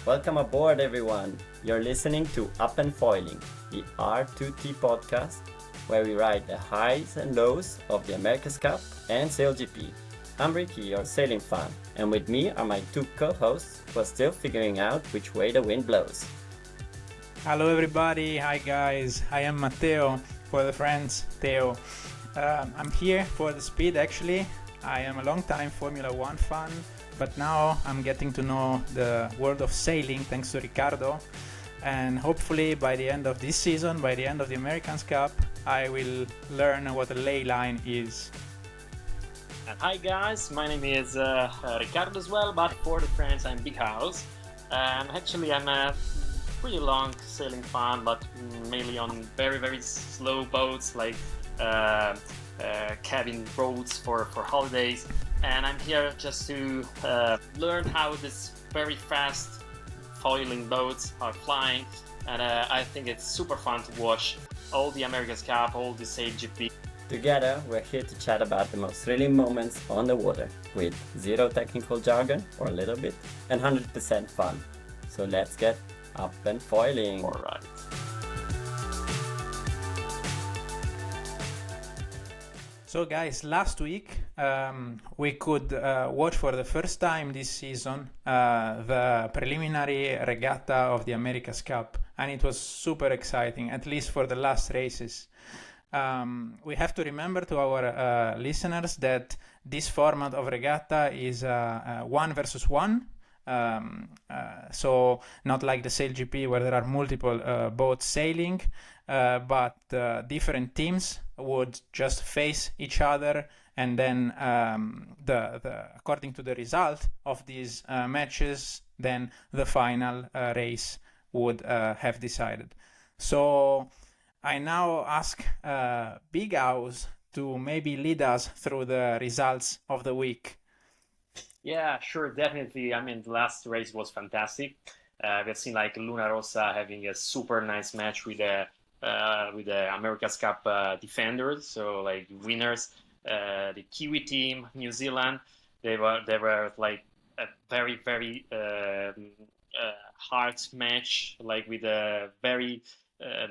Welcome aboard, everyone. You're listening to Up and Foiling, the R2T podcast, where we ride the highs and lows of the America's Cup and SailGP. I'm Ricky, your sailing fan, and with me are my two co-hosts who are still figuring out which way the wind blows. Hello everybody, hi guys, I am Matteo, for the friends, Theo. I'm here for the speed actually. I am a long time Formula 1 fan, but now I'm getting to know the world of sailing thanks to Riccardo, and hopefully by the end of this season, by the end of the Americans Cup, I will learn what a ley line is. Hi guys, my name is Riccardo as well, but for the friends I'm Big House. Actually I'm a pretty long sailing fan, but mainly on very slow boats like cabin boats for holidays. And I'm here just to learn how this very fast foiling boats are flying. And I think it's super fun to watch all the America's Cup, all the SailGP. Together, we're here to chat about the most thrilling moments on the water with zero technical jargon, or a little bit, and 100% fun. So let's get up and foiling. All right. So guys, last week we could watch for the first time this season the preliminary regatta of the America's Cup, and it was super exciting, at least for the last races. We have to remember to our listeners that this format of regatta is 1 versus 1. So not like the SailGP where there are multiple boats sailing, but different teams would just face each other, and then according to the result of these matches, then the final race would have decided. So I now ask Big House to maybe lead us through the results of the week. Yeah, sure, definitely. I mean, the last race was fantastic. We've seen like Luna Rossa having a super nice match with the America's Cup defenders, so like winners. The Kiwi team, New Zealand, they were like a very hard match, like with a very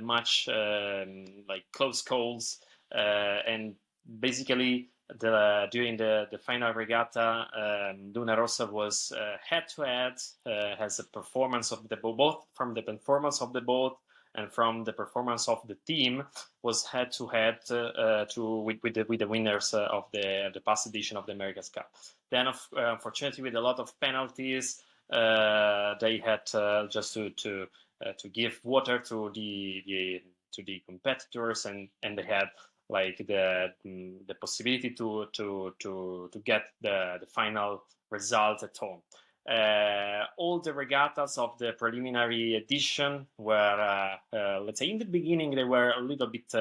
much like close calls, and basically during the final regatta, Luna Rossa was head-to-head, has a performance of the both from the performance of the boat and from the performance of the team, was head-to-head with the winners of the past edition of the America's Cup. Then, unfortunately, with a lot of penalties, they had just to give water to the competitors, and they had like the possibility to get the final result at home. All the regattas of the preliminary edition were, let's say, in the beginning they were a little bit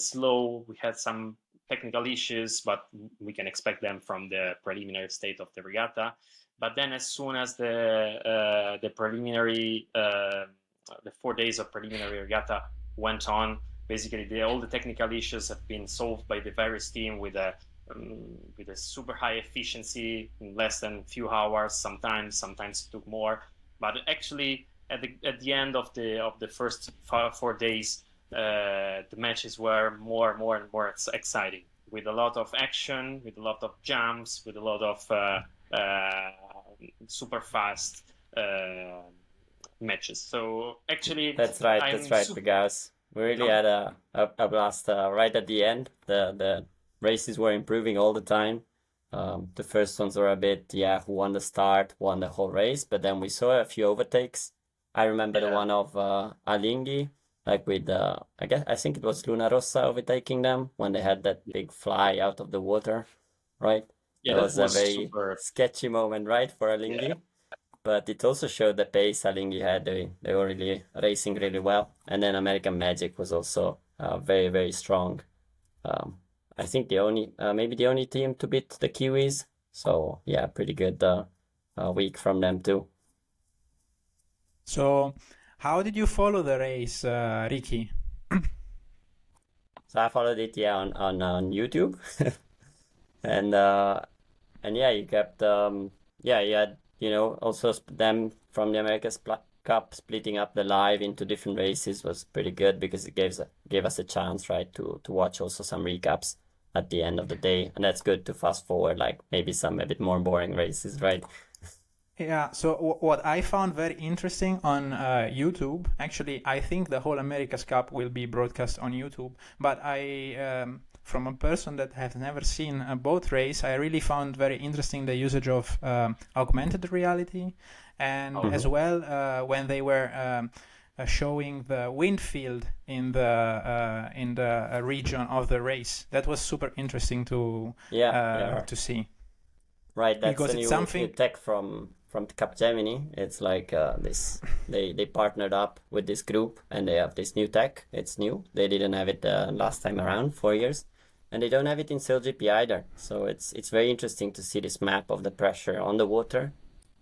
slow. We had some technical issues, but we can expect them from the preliminary state of the regatta. But then, as soon as the preliminary, the 4 days of preliminary regatta went on, basically all the technical issues have been solved by the various team with a super high efficiency in less than a few hours. Sometimes it took more. But actually, at the end of the first 4 days, the matches were more and more exciting, with a lot of action, with a lot of jumps, with a lot of super fast matches. So actually, That's right, guys. We really had a blast right at the end. The races were improving all the time. The first ones were a bit, who won the start, won the whole race, but then we saw a few overtakes. I remember the one of Alinghi, like with, I think it was Luna Rossa overtaking them when they had that big fly out of the water, right? Yeah, that was a very super sketchy moment, right, for Alinghi? Yeah. But it also showed the pace Alinghi had. They were really racing really well. And then American Magic was also very strong. I think maybe the only team to beat the Kiwis. So yeah, pretty good week from them too. So how did you follow the race, Ricky? So I followed it on YouTube. And yeah, you kept you had Also them from the America's Cup splitting up the live into different races was pretty good because it gave us a chance, right, to watch also some recaps at the end of the day, and that's good to fast forward like maybe some a bit more boring races, right? Yeah, so what I found very interesting on YouTube, actually, I think the whole America's Cup will be broadcast on YouTube, but from a person that has never seen a boat race, I really found very interesting the usage of augmented reality, and as well when they were showing the wind field in the region of the race. That was super interesting to see. Right, that's Because a it's new something. tech from Capgemini. It's like this. They partnered up with this group, and they have this new tech. It's new. They didn't have it last time around, 4 years, and they don't have it in SailGP either. So it's very interesting to see this map of the pressure on the water,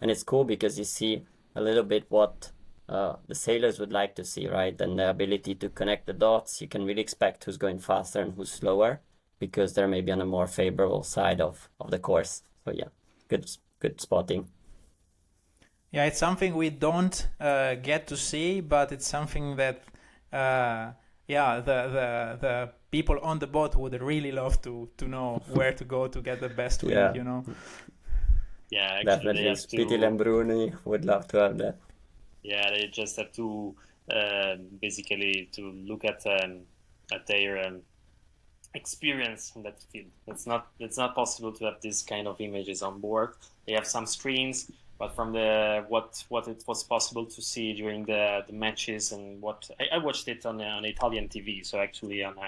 and it's cool because you see a little bit what the sailors would like to see, right? And the ability to connect the dots. You can really expect who's going faster and who's slower because they're maybe on a more favorable side of the course. So yeah, good spotting. Yeah, it's something we don't get to see, but it's something that the people on the boat would really love to know where to go to get the best wind, Yeah, Yeah, actually, they definitely. have Spiti to. Lambruni would love to have that. Yeah, they just have to basically to look at their experience in that field. It's not possible to have this kind of images on board. They have some screens, but from the what it was possible to see during the matches and what I watched it on Italian TV, so actually on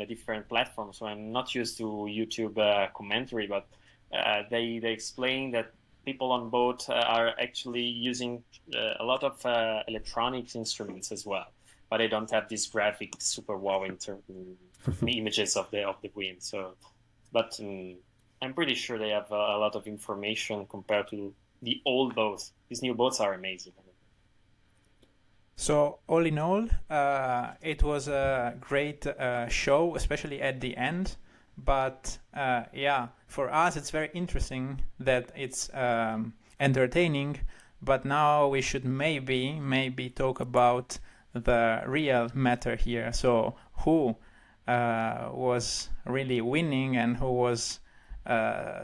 a different platform. So I'm not used to YouTube commentary, but they explain that people on boat are actually using a lot of electronics instruments as well, but they don't have this graphic super wow images of the wind. So, but I'm pretty sure they have a lot of information compared to the old boats. These new boats are amazing. So all in all, it was a great show, especially at the end. But for us, it's very interesting that it's entertaining. But now we should maybe talk about the real matter here. So who was really winning and who was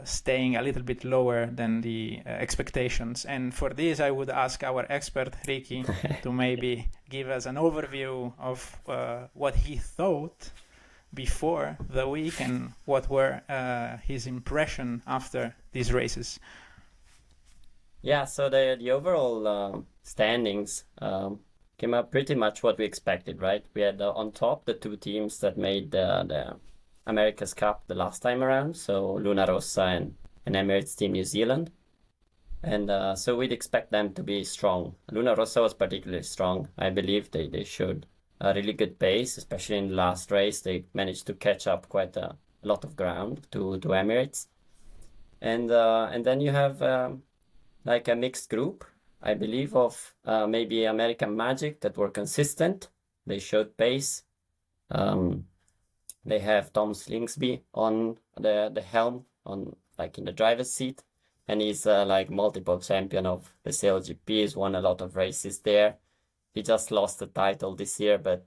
staying a little bit lower than the expectations. And for this, I would ask our expert, Ricky, to maybe give us an overview of what he thought before the week and what were his impression after these races. Yeah, so the overall standings came up pretty much what we expected, right? We had on top the two teams that made the America's Cup the last time around, so Luna Rossa and Emirates Team New Zealand. And so we'd expect them to be strong. Luna Rossa was particularly strong. I believe they showed a really good pace, especially in the last race. They managed to catch up quite a lot of ground to Emirates. And then you have like a mixed group, I believe, of maybe American Magic that were consistent. They showed pace. They have Tom Slingsby on the helm, on like in the driver's seat, and he's like multiple champion of the CLGP. He's won a lot of races there. He just lost the title this year, but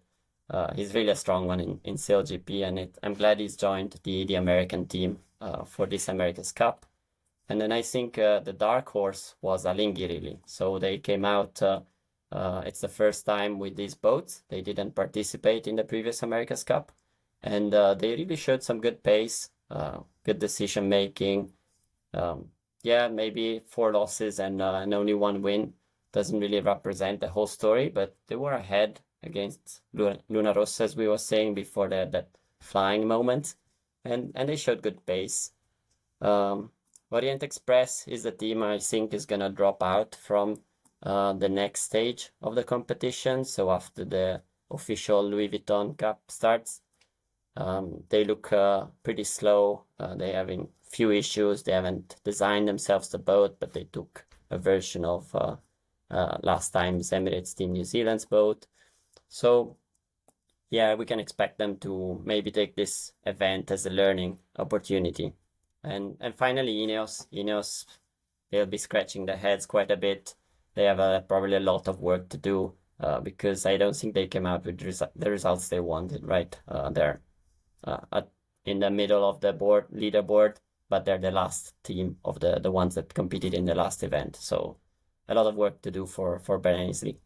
he's really a strong one in CLGP, and I'm glad he's joined the American team for this America's Cup. And then I think the dark horse was Alinghi, really. So they came out. It's the first time with these boats. They didn't participate in the previous America's Cup. And they really showed some good pace, good decision making. Maybe 4 losses and only 1 win doesn't really represent the whole story, but they were ahead against Luna Rossa, as we were saying before that flying moment, and they showed good pace. Orient Express is the team I think is gonna drop out from the next stage of the competition. So after the official Louis Vuitton Cup starts. They look pretty slow. They're having few issues. They haven't designed themselves the boat, but they took a version of last time's Emirates Team New Zealand's boat. So yeah, we can expect them to maybe take this event as a learning opportunity. And finally, Ineos, they'll be scratching their heads quite a bit. They have probably a lot of work to do because I don't think they came out with the results they wanted, right? They're in the middle of the leaderboard, but they're the last team of the ones that competed in the last event. So a lot of work to do for Bernais-Lee.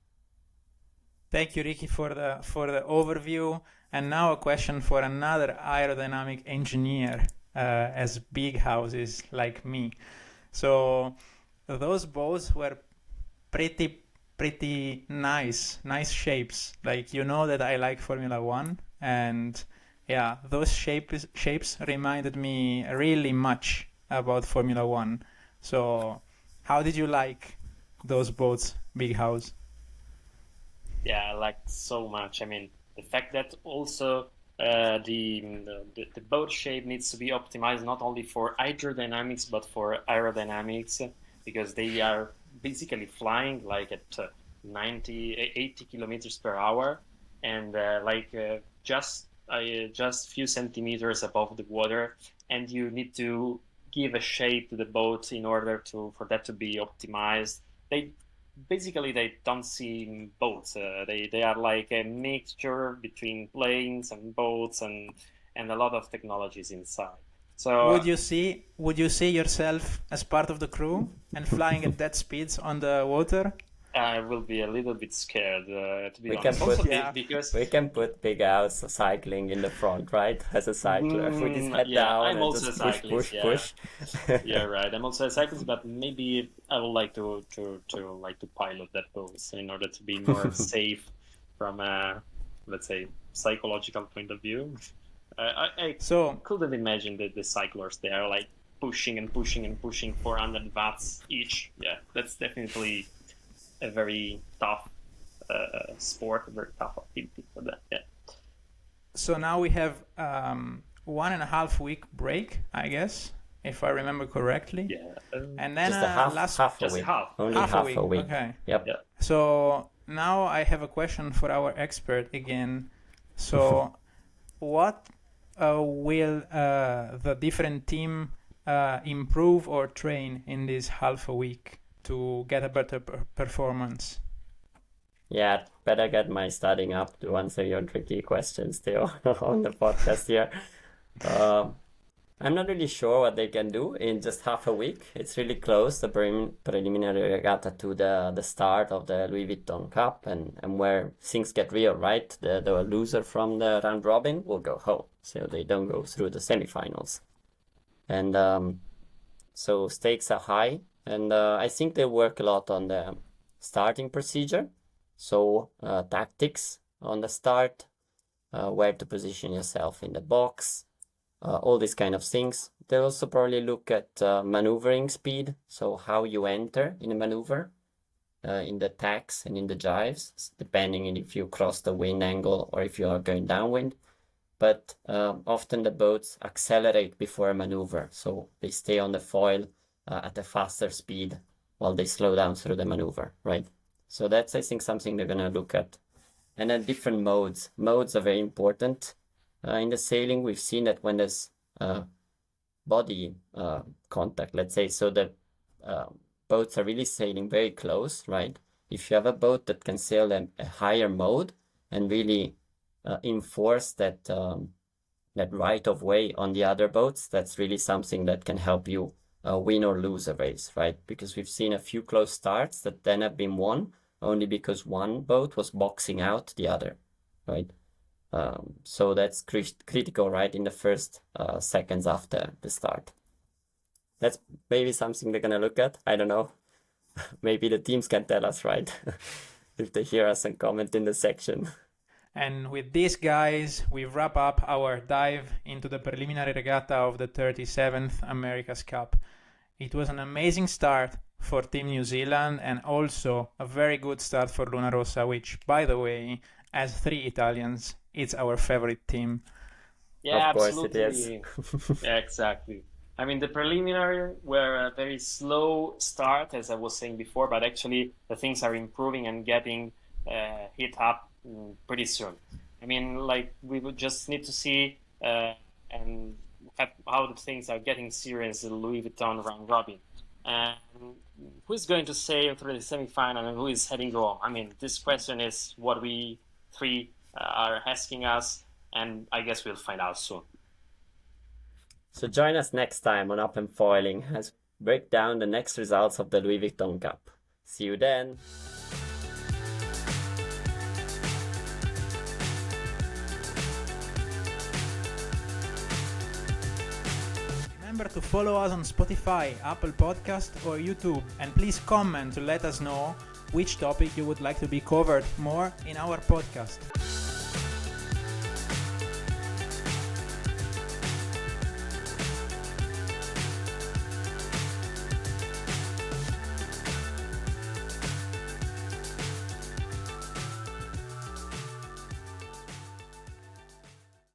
Thank you, Ricky, for the overview. And now a question for another aerodynamic engineer, as big houses like me. So those boats were pretty nice shapes. Like, you know that I like Formula One, and yeah, those shapes reminded me really much about Formula One. So how did you like those boats, Big House? Yeah, I like so much. I mean, the fact that also the boat shape needs to be optimized not only for hydrodynamics but for aerodynamics, because they are basically flying like at 80 kilometers per hour, and just few centimeters above the water, and you need to give a shape to the boat in order for that to be optimized. They don't seem boats. They are like a mixture between planes and boats, and a lot of technologies inside. So Would you see yourself as part of the crew and flying at that speeds on the water? I will be a little bit scared, to be We can honest. put Also Yeah. because we can put Big House cycling in the front, right? As a cycler with his head yeah, down I'm and also a just push, cyclist. push, Yeah, push. yeah, right. I'm also a cyclist, but maybe I would like to pilot that boat in order to be more safe from a, let's say, psychological point of view. I So couldn't imagine the cyclers they are like pushing and pushing and pushing 400 watts each. Yeah, that's definitely a very tough sport, a very tough activity for that. Yeah. so now we have 1.5 week break, I guess, if I remember correctly. Yeah. And then Just a half a Just a week. half. Only half a half a week. week. Okay. Yep. Yeah. So now I have a question for our expert again. So what will the different team improve or train in this half a week to get a better performance? Yeah, better get my studying up to answer your tricky questions, Theo, on the podcast here. Um, I'm not really sure what they can do in just half a week. It's really close, the preliminary regatta to the start of the Louis Vuitton Cup, and where things get real, right? The loser from the round robin will go home, so they don't go through the semifinals. And so stakes are high, and I think they work a lot on the starting procedure. So tactics on the start, where to position yourself in the box, all these kind of things. They also probably look at maneuvering speed, so how you enter in a maneuver, in the tacks and in the jives, depending on if you cross the wind angle or if you are going downwind. But often the boats accelerate before a maneuver, so they stay on the foil at a faster speed while they slow down through the maneuver, right? So that's, I think, something they're going to look at. And then different modes. Modes are very important. In the sailing, we've seen that when there's body contact, let's say, so the boats are really sailing very close, right? If you have a boat that can sail a higher mode and really enforce that right of way on the other boats, that's really something that can help you win or lose a race, right? Because we've seen a few close starts that then have been won only because one boat was boxing out the other, right? So that's critical, right, in the first seconds after the start. That's maybe something they're gonna look at. I don't know. Maybe the teams can tell us, right? If they hear us and comment in the section. And with this, guys, we wrap up our dive into the preliminary regatta of the 37th America's Cup. It was an amazing start for Team New Zealand and also a very good start for Luna Rossa, which, by the way, as 3 Italians, it's our favorite team. Yeah, Of course it absolutely. is. Yeah, exactly. I mean, the preliminary were a very slow start, as I was saying before, but actually the things are improving and getting hit up pretty soon. I mean, like we would just need to see and how the things are getting serious in Louis Vuitton round robin. And who is going to sail through the semifinal and who is heading home? I mean, this question is what we three are asking us, and I guess we'll find out soon. So join us next time on Up and Foiling as we break down the next results of the Louis Vuitton Cup. See you then! Remember to follow us on Spotify, Apple Podcast or YouTube, and please comment to let us know which topic you would like to be covered more in our podcast.